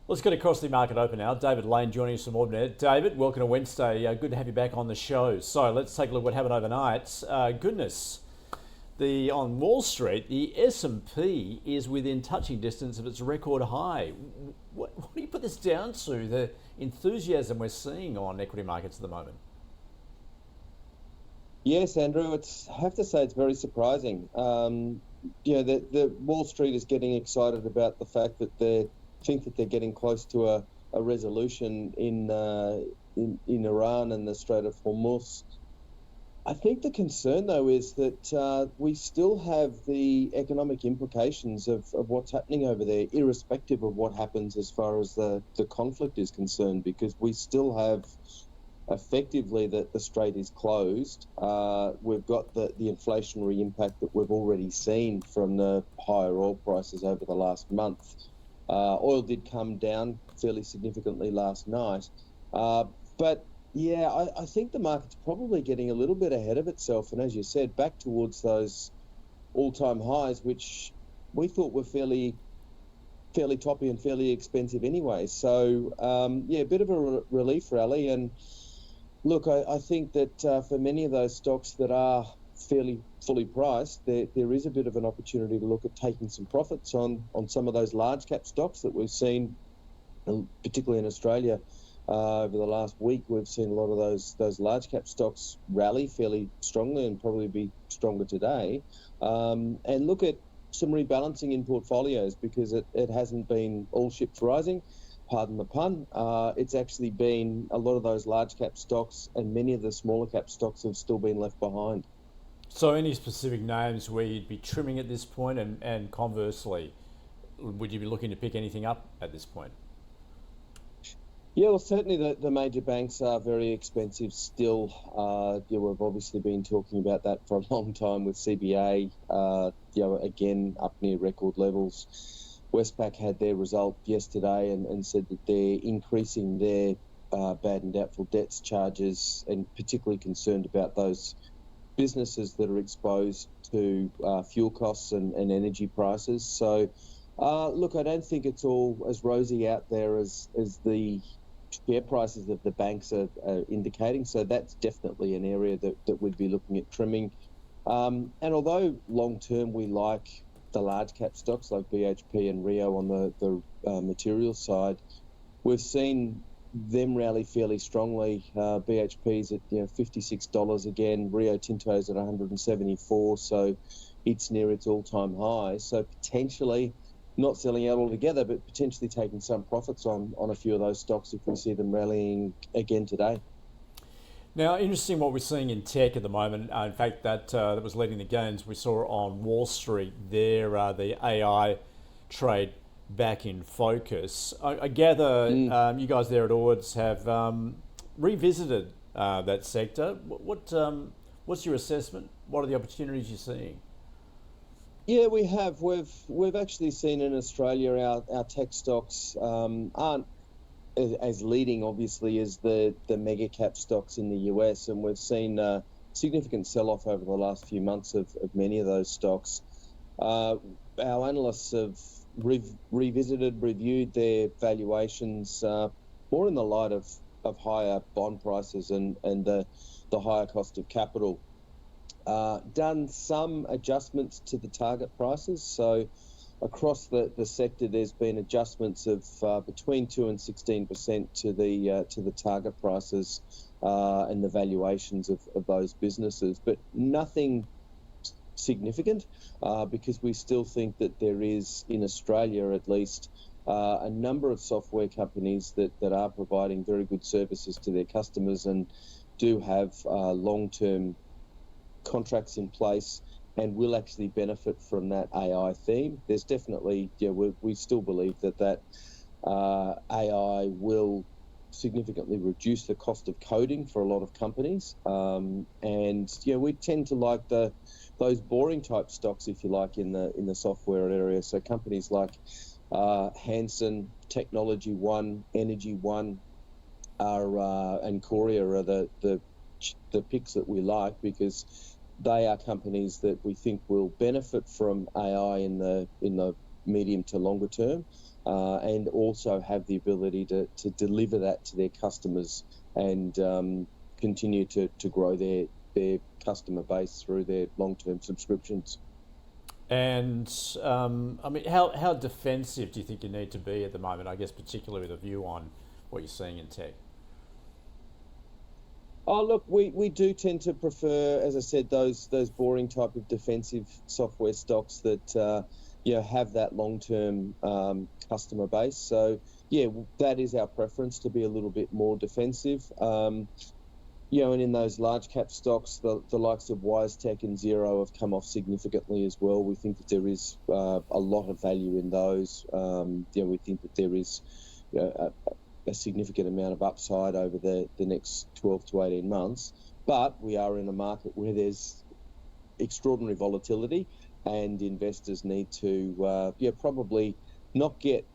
Let's get across the market open now. David Lane joining us from Ordinary. David, welcome to Wednesday. Good to have you back on the show. So let's take a look at what happened overnight. On Wall Street, the S&P is within touching distance of its record high. What do you put this down to, the enthusiasm we're seeing on equity markets at the moment? Yes, Andrew, I have to say it's very surprising. The Wall Street is getting excited about the fact that they think that they're getting close to a resolution in Iran and the Strait of Hormuz. I think the concern, though, is that we still have the economic implications of what's happening over there, irrespective of what happens as far as the conflict is concerned, because we still have effectively that the strait is closed. We've got the inflationary impact that we've already seen from the higher oil prices over the last month. Oil did come down fairly significantly last night. But yeah, I think the market's probably getting a little bit ahead of itself. And as you said, back towards those all-time highs, which we thought were fairly toppy and fairly expensive anyway. So, a bit of a relief rally. And look, I think that for many of those stocks that are fairly fully priced, there is a bit of an opportunity to look at taking some profits on some of those large cap stocks that we've seen, particularly in Australia. Over the last week, we've seen a lot of those large cap stocks rally fairly strongly and probably be stronger today. And look at some rebalancing in portfolios, because it hasn't been all ships rising, pardon the pun. It's actually been a lot of those large cap stocks, and many of the smaller cap stocks have still been left behind. So any specific names where you'd be trimming at this point, and conversely, would you be looking to pick anything up at this point? Yeah, well, certainly the major banks are very expensive still. We've obviously been talking about that for a long time with CBA, again, up near record levels. Westpac had their result yesterday and said that they're increasing their bad and doubtful debts charges, and particularly concerned about those businesses that are exposed to fuel costs and energy prices. So, look, I don't think it's all as rosy out there as the share prices of the banks are indicating. So that's definitely an area that we'd be looking at trimming. And although long term we like the large cap stocks like BHP and Rio on the materials side, we've seen them rally fairly strongly. BHP's at $56 again. Rio Tinto's at 174, so it's near its all-time high. So potentially not selling out altogether, but potentially taking some profits on a few of those stocks if we see them rallying again today. Now, interesting what we're seeing in tech at the moment. In fact, that was leading the gains we saw on Wall Street there, the AI trade back in focus. I gather you guys there at Ords have revisited that sector. What's your assessment? What are the opportunities you're seeing? Yeah, we have. We've actually seen in Australia our tech stocks aren't as leading, obviously, as the mega cap stocks in the US, and we've seen a significant sell-off over the last few months of many of those stocks. Our analysts have reviewed their valuations more in the light of higher bond prices and the higher cost of capital. Done some adjustments to the target prices. So across the sector, there's been adjustments of between 2 and 16% to the target prices and the valuations of those businesses, but nothing significant, because we still think that there is, in Australia at least, a number of software companies that are providing very good services to their customers and do have long-term contracts in place and will actually benefit from that AI theme. There's definitely, we still believe that AI will significantly reduce the cost of coding for a lot of companies. And we tend to like those boring type stocks, if you like, in the software area. So companies like Hansen, Technology One, Energy One, and Korea are the picks that we like, because they are companies that we think will benefit from AI in the medium to longer term. and also have the ability to deliver that to their customers and continue to grow their customer base through their long-term subscriptions. And I mean, how defensive do you think you need to be at the moment? I guess particularly with a view on what you're seeing in tech. Oh, look, we do tend to prefer, as I said, those boring type of defensive software stocks that have that long-term customer base. So yeah, that is our preference, to be a little bit more defensive. And in those large cap stocks, the likes of WiseTech and Xero have come off significantly as well. We think that there is a lot of value in those. We think that there is a significant amount of upside over the next 12 to 18 months. But we are in a market where there's extraordinary volatility, and investors need to probably not get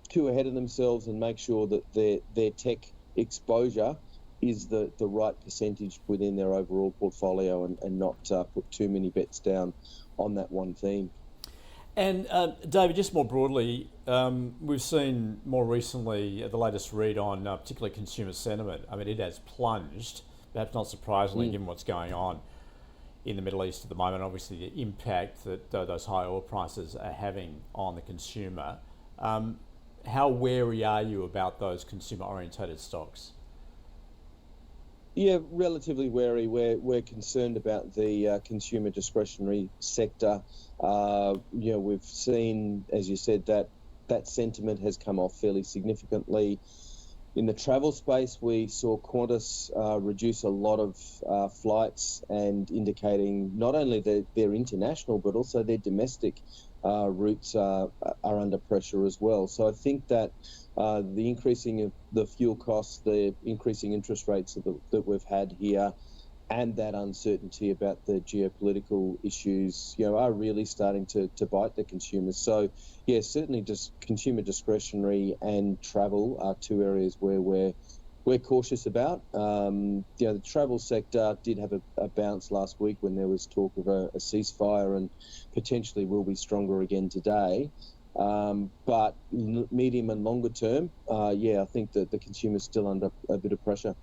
too ahead of themselves and make sure that their tech exposure is the right percentage within their overall portfolio, and not put too many bets down on that one theme. And David, just more broadly, we've seen more recently the latest read on particularly consumer sentiment. I mean, it has plunged, perhaps not surprisingly, given what's going on in the Middle East at the moment. Obviously, the impact that those high oil prices are having on the consumer. How wary are you about those consumer-orientated stocks? Yeah, relatively wary. We're concerned about the consumer discretionary sector. We've seen, as you said, that sentiment has come off fairly significantly. In the travel space, we saw Qantas reduce a lot of flights, and indicating not only their international but also their domestic routes are under pressure as well. So I think that the increasing of the fuel costs, the increasing interest rates that we've had here, and that uncertainty about the geopolitical issues, are really starting to bite the consumers. So, yeah, certainly just consumer discretionary and travel are two areas where we're cautious about. The travel sector did have a bounce last week when there was talk of a ceasefire, and potentially will be stronger again today. But medium and longer term, I think that the consumer's still under a bit of pressure.